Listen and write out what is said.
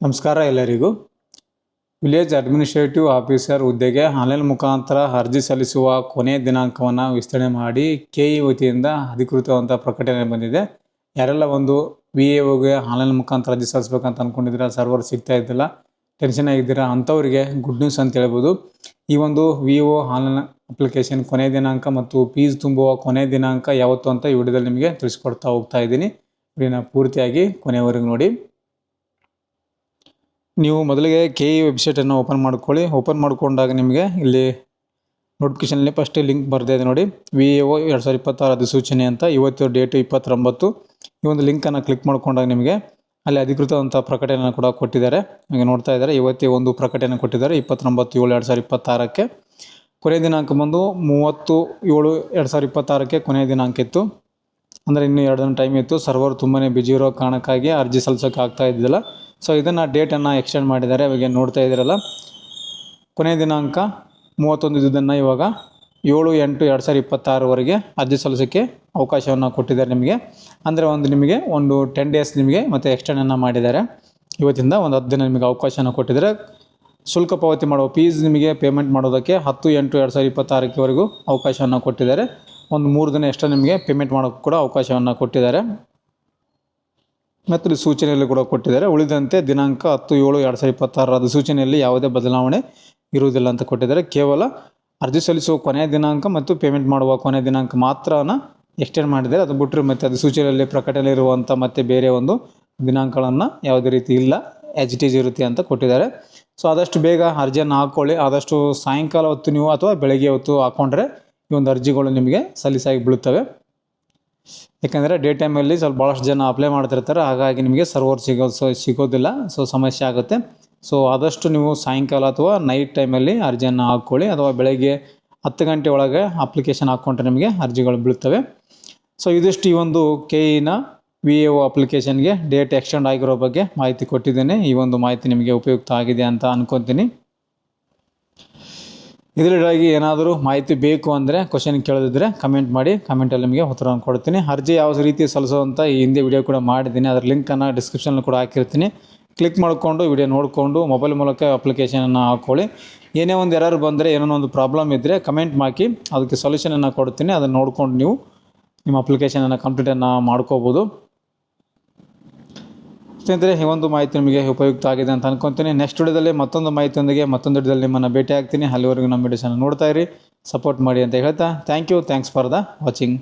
ನಮಸ್ಕಾರ ಎಲ್ಲರಿಗೂ. Village administrative officer ಹುದ್ದೆಗೆ ಆನ್ಲೈನ್ ಮುಖಾಂತರ ಅರ್ಜಿ ಸಲ್ಲಿಸುವ ಕೊನೆಯ ದಿನಾಂಕವನ್ನು ವಿಸ್ತರಣೆ ಮಾಡಿ ಕೆಇ ವತಿಯಿಂದ ಅಧಿಕೃತವಾದಂಥ ಪ್ರಕಟಣೆ ಬಂದಿದೆ. ಯಾರೆಲ್ಲ ಒಂದು VAOಗೆ ಆನ್ಲೈನ್ ಮುಖಾಂತರ ಅರ್ಜಿ ಸಲ್ಲಿಸ್ಬೇಕಂತ ಅಂದ್ಕೊಂಡಿದ್ದೀರಾ, ಸರ್ವರ್ ಸಿಗ್ತಾ ಇದ್ದಿಲ್ಲ, ಟೆನ್ಷನ್ ಆಗಿದ್ದೀರಾ, ಅಂಥವರಿಗೆ ಗುಡ್ ನ್ಯೂಸ್ ಅಂತ ಹೇಳ್ಬೋದು. ಈ ಒಂದು VAO ಆನ್ಲೈನ್ ಅಪ್ಲಿಕೇಶನ್ ಕೊನೆಯ ದಿನಾಂಕ ಮತ್ತು ಫೀಸ್ ತುಂಬುವ ಕೊನೆಯ ದಿನಾಂಕ ಯಾವತ್ತು ಅಂತ ಈ ವಿಡಿಯೋದಲ್ಲಿ ನಿಮಗೆ ತಿಳಿಸ್ಕೊಡ್ತಾ ಹೋಗ್ತಾ ಇದ್ದೀನಿ. ವಿಡಿಯೋನ ಪೂರ್ತಿಯಾಗಿ ಕೊನೆಯವರೆಗೂ ನೋಡಿ. ನೀವು ಮೊದಲಿಗೆ ಕೆಇ ವೆಬ್ಸೈಟನ್ನು ಓಪನ್ ಮಾಡ್ಕೊಳ್ಳಿ. ಓಪನ್ ಮಾಡಿಕೊಂಡಾಗ ನಿಮಗೆ ಇಲ್ಲಿ ನೋಟಿಫಿಕೇಷನಲ್ಲಿ ಫಸ್ಟ್ ಲಿಂಕ್ ಬರ್ತಾ ಇದೆ ನೋಡಿ, VAO 2026 ಅಧಿಸೂಚನೆ ಅಂತ. ಇವತ್ತು ಡೇಟು 29. ಈ ಒಂದು ಲಿಂಕನ್ನು ಕ್ಲಿಕ್ ಮಾಡ್ಕೊಂಡಾಗ ನಿಮಗೆ ಅಲ್ಲಿ ಅಧಿಕೃತವಂಥ ಪ್ರಕಟಣೆಯನ್ನು ಕೂಡ ಕೊಟ್ಟಿದ್ದಾರೆ. ನಿಮಗೆ ನೋಡ್ತಾ ಇದ್ದಾರೆ, ಇವತ್ತೇ ಒಂದು ಪ್ರಕಟಣೆ ಕೊಟ್ಟಿದ್ದಾರೆ 29/7/2026ಕ್ಕೆ. ಕೊನೆಯ ದಿನಾಂಕ ಬಂದು 30/7/2026ಕ್ಕೆ ಕೊನೆಯ ದಿನಾಂಕ ಇತ್ತು. ಅಂದರೆ ಇನ್ನೂ 2 ದಿನ ಟೈಮ್ ಇತ್ತು. ಸರ್ವರ್ ತುಂಬಾ ಬಿಜಿ ಇರೋ ಕಾರಣಕ್ಕಾಗಿ ಅರ್ಜಿ ಸಲ್ಲಿಸೋಕೆ ಆಗ್ತಾ ಇದ್ದಿಲ್ಲ. ಸೊ ಇದನ್ನು ಡೇಟನ್ನು ಎಕ್ಸ್ಟೆಂಡ್ ಮಾಡಿದ್ದಾರೆ. ಇವಾಗ ನೋಡ್ತಾ ಇದ್ದೀರಲ್ಲ, ಕೊನೆಯ ದಿನಾಂಕ 31 ಇದ್ದಿದ್ದನ್ನು ಇವಾಗ 7/8/2026ವರೆಗೆ ಅರ್ಜಿ ಸಲ್ಲಿಸೋಕ್ಕೆ ಅವಕಾಶವನ್ನು ಕೊಟ್ಟಿದ್ದಾರೆ ನಿಮಗೆ. ಅಂದರೆ ನಿಮಗೆ 10 ಡೇಸ್ ನಿಮಗೆ ಮತ್ತು ಎಕ್ಸ್ಟೆಂಡನ್ನು ಮಾಡಿದ್ದಾರೆ. ಇವತ್ತಿಂದ 10 ದಿನ ನಿಮಗೆ ಅವಕಾಶವನ್ನು ಕೊಟ್ಟಿದ್ದಾರೆ. ಶುಲ್ಕ ಪಾವತಿ ಮಾಡುವ ಫೀಸ್ ನಿಮಗೆ ಪೇಮೆಂಟ್ ಮಾಡೋದಕ್ಕೆ 10/8/2026ವರೆಗೂ ಅವಕಾಶವನ್ನು ಕೊಟ್ಟಿದ್ದಾರೆ. 3 ದಿನ ಎಕ್ಸ್ಟ್ರಾ ನಿಮಗೆ ಪೇಮೆಂಟ್ ಮಾಡೋಕ್ಕೆ ಕೂಡ ಅವಕಾಶವನ್ನು ಕೊಟ್ಟಿದ್ದಾರೆ. ಮತ್ತು ಸೂಚನೆಯಲ್ಲಿ ಕೂಡ ಕೊಟ್ಟಿದ್ದಾರೆ, ಉಳಿದಂತೆ ದಿನಾಂಕ 10/7/2026 ಅಧಿಸೂಚನೆಯಲ್ಲಿ ಯಾವುದೇ ಬದಲಾವಣೆ ಇರುವುದಿಲ್ಲ ಅಂತ ಕೊಟ್ಟಿದ್ದಾರೆ. ಕೇವಲ ಅರ್ಜಿ ಸಲ್ಲಿಸುವ ಕೊನೆಯ ದಿನಾಂಕ ಮತ್ತು ಪೇಮೆಂಟ್ ಮಾಡುವ ಕೊನೆಯ ದಿನಾಂಕ ಮಾತ್ರನ ಎಕ್ಸ್ಟೆಂಡ್ ಮಾಡಿದ್ದಾರೆ. ಅದು ಬಿಟ್ಟರೆ ಮತ್ತು ಅಧಿಸೂಚನೆಯಲ್ಲಿ ಪ್ರಕಟಣೆ ಇರುವಂಥ ಮತ್ತು ಬೇರೆ ಒಂದು ದಿನಾಂಕಗಳನ್ನು ಯಾವುದೇ ರೀತಿ ಇಲ್ಲ, as it is ಇರುತ್ತೆ ಅಂತ ಕೊಟ್ಟಿದ್ದಾರೆ. ಸೊ ಆದಷ್ಟು ಬೇಗ ಅರ್ಜಿಯನ್ನು ಹಾಕ್ಕೊಳ್ಳಿ. ಆದಷ್ಟು ಸಾಯಂಕಾಲ ಹೊತ್ತು ನೀವು ಅಥವಾ ಬೆಳಗ್ಗೆ ಹೊತ್ತು ಹಾಕ್ಕೊಂಡ್ರೆ ಈ ಒಂದು ಅರ್ಜಿಗಳು ನಿಮಗೆ ಸಲೀಸಾಗಿ ಬೀಳುತ್ತವೆ. ಯಾಕೆಂದರೆ ಡೇ ಟೈಮಲ್ಲಿ ಸ್ವಲ್ಪ ಭಾಳಷ್ಟು ಜನ ಅಪ್ಲೈ ಮಾಡ್ತಿರ್ತಾರೆ, ಹಾಗಾಗಿ ನಿಮಗೆ ಸರ್ವರ್ ಸಿಗೋದಿಲ್ಲ. ಸೊ ಸಮಸ್ಯೆ ಆಗುತ್ತೆ. ಸೊ ಆದಷ್ಟು ನೀವು ಸಾಯಂಕಾಲ ಅಥವಾ ನೈಟ್ ಟೈಮಲ್ಲಿ ಅರ್ಜಿಯನ್ನು ಹಾಕ್ಕೊಳ್ಳಿ, ಅಥವಾ ಬೆಳಗ್ಗೆ 10 ಗಂಟೆ ಒಳಗೆ ಅಪ್ಲಿಕೇಶನ್ ಹಾಕ್ಕೊಂಡ್ರೆ ನಿಮಗೆ ಅರ್ಜಿಗಳು ಬೀಳುತ್ತವೆ. ಸೊ ಇದಿಷ್ಟು ಈ ಒಂದು ಕೆಇನ VAO ಅಪ್ಲಿಕೇಶನ್ಗೆ ಡೇಟ್ ಎಕ್ಸ್ಟೆಂಡ್ ಆಗಿರೋ ಬಗ್ಗೆ ಮಾಹಿತಿ ಕೊಟ್ಟಿದ್ದೇನೆ. ಈ ಒಂದು ಮಾಹಿತಿ ನಿಮಗೆ ಉಪಯುಕ್ತ ಆಗಿದೆ ಅಂತ ಅಂದ್ಕೊತೀನಿ. ಇದರೊಳಗೆ ಏನಾದರೂ ಮಾಹಿತಿ ಬೇಕು ಅಂದರೆ ಕ್ವಶನ್ ಕೇಳೋದಿದ್ದರೆ ಕಮೆಂಟ್ ಮಾಡಿ, ಕಮೆಂಟಲ್ಲಿ ನಿಮಗೆ ಉತ್ತರವನ್ನು ಕೊಡ್ತೀನಿ. ಅರ್ಜಿ ಯಾವ ರೀತಿ ಸಲ್ಲಿಸೋವಂಥ ಈ ಹಿಂದೆ ವಿಡಿಯೋ ಕೂಡ ಮಾಡಿದ್ದೀನಿ, ಅದರ ಲಿಂಕನ್ನು ಡಿಸ್ಕ್ರಿಪ್ಷನಲ್ಲಿ ಕೂಡ ಹಾಕಿರ್ತೀನಿ. ಕ್ಲಿಕ್ ಮಾಡಿಕೊಂಡು ವಿಡಿಯೋ ನೋಡಿಕೊಂಡು ಮೊಬೈಲ್ ಮೂಲಕ ಅಪ್ಲಿಕೇಶನನ್ನು ಹಾಕ್ಕೊಳ್ಳಿ. ಏನೇ ಒಂದು ಎರರ್ ಬಂದರೆ, ಏನೋ ಒಂದು ಪ್ರಾಬ್ಲಮ್ ಇದ್ದರೆ ಕಮೆಂಟ್ ಹಾಕಿ, ಅದಕ್ಕೆ ಸೊಲ್ಯೂಷನನ್ನು ಕೊಡ್ತೀನಿ. ಅದನ್ನು ನೋಡಿಕೊಂಡು ನೀವು ನಿಮ್ಮ ಅಪ್ಲಿಕೇಶನನ್ನು ಕಂಪ್ಲೀಟನ್ನು ಮಾಡ್ಕೋಬೋದು. ಸ್ನೇಹಿತರೆ, ಈ ಒಂದು ಮಾಹಿತಿ ನಿಮಗೆ ಉಪಯುಕ್ತ ಆಗಿದೆ ಅಂತ ಅನ್ಕೊತೀನಿ. ನೆಕ್ಸ್ಟ್ ವಿಡಿಯೋದಲ್ಲಿ ಮತ್ತೊಂದು ಮಾಹಿತಿಯೊಂದಿಗೆ ಮತ್ತೊಂದು ವಿಡಿಯೋದಲ್ಲಿ ನಿಮ್ಮನ್ನು ಭೇಟಿ ಆಗ್ತೀನಿ. ಅಲ್ಲಿವರೆಗೂ ನಮ್ಮ ವಿಡಿಯೋಸನ್ನು ನೋಡ್ತಾ ಇರಿ, ಸಪೋರ್ಟ್ ಮಾಡಿ ಅಂತ ಹೇಳ್ತಾ ಥ್ಯಾಂಕ್ಸ್ ಫಾರ್ ದ ವಾಚಿಂಗ್.